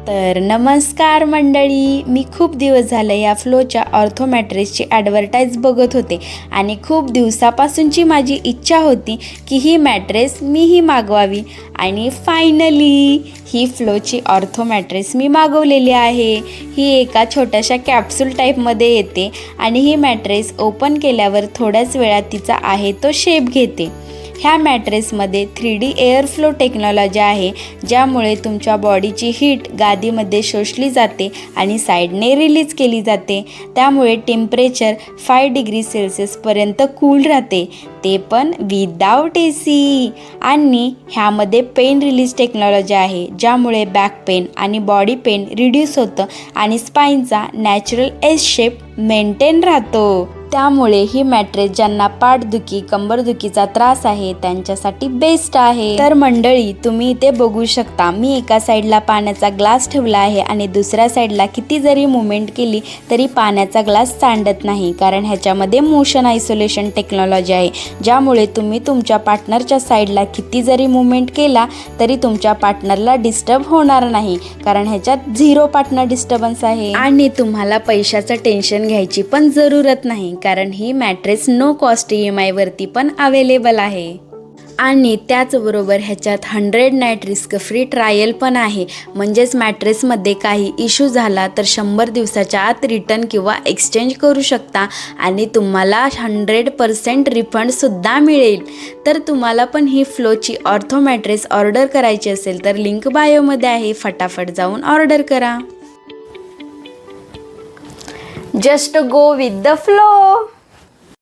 तर नमस्कार मंडळी, मी खूप दिवस झाले या फ्लोच्या ऑर्थो मॅट्रेसची ॲडव्हर्टाईज बघत होते आणि खूप दिवसापासूनची माझी इच्छा होती की ही मॅट्रेस मीही मागवावी आणि फायनली ही फ्लोची ऑर्थो मॅट्रेस मी मागवलेली आहे। ही एका छोट्याशा कॅप्सूल टाईपमध्ये येते आणि ही मॅट्रेस ओपन केल्यावर थोड्याच वेळात तिचा आहे तो शेप घेते। ह्या मॅट्रेसमध्ये 3D एअर फ्लो टेक्नॉलॉजी आहे, ज्यामुळे तुमच्या बॉडीची हीट गादीमध्ये शोषली जाते आणि साईडने रिलीज केली जाते। त्यामुळे टेम्परेचर 5 डिग्री सेल्सिअसपर्यंत कूल राहते, ते पण विदाउट AC। आणि ह्यामध्ये पेन रिलीज टेक्नॉलॉजी आहे, ज्यामुळे बॅक पेन आणि बॉडी पेन रिड्यूस होतं आणि स्पाईनचा नॅचरल एस शेप मेंटेन राहतो। त्यामुळे ही मॅट्रेस ज्यांना पाठदुखी कंबरदुखीचा त्रास आहे त्यांच्यासाठी बेस्ट आहे। तर मंडळी, तुम्ही इथे बघू शकता, मी एका साईडला पाण्याचा ग्लास ठेवला आहे आणि दुसऱ्या साईडला किती जरी मुवमेंट केली तरी पाण्याचा ग्लास सांडत नाही, कारण ह्याच्यामध्ये मोशन आयसोलेशन टेक्नॉलॉजी आहे, ज्यामुळे तुम्ही तुमच्या पार्टनरच्या साईडला किती जरी मुवमेंट केला तरी तुमच्या पार्टनरला डिस्टर्ब होणार नाही, कारण ह्याच्यात 0 पार्टनर डिस्टर्बन्स आहे। आणि तुम्हाला पैशाचं टेन्शन घ्यायची पण जरूरत नाही, कारण ही मॅट्रेस नो कॉस्ट EMI वरती पण अवेलेबल आहे। आणि त्याचबरोबर ह्याच्यात 100 नाईट रिस्क फ्री ट्रायल पण आहे, म्हणजेच मॅट्रेसमध्ये काही इश्यू झाला तर 100 दिवसाच्या आत रिटर्न किंवा एक्सचेंज करू शकता आणि तुम्हाला 100% रिफंडसुद्धा मिळेल। तर तुम्हाला पण ही फ्लोची ऑर्थो मॅट्रेस ऑर्डर करायची असेल तर लिंक बायोमध्ये आहे, फटाफट जाऊन ऑर्डर करा। Just go with the flow.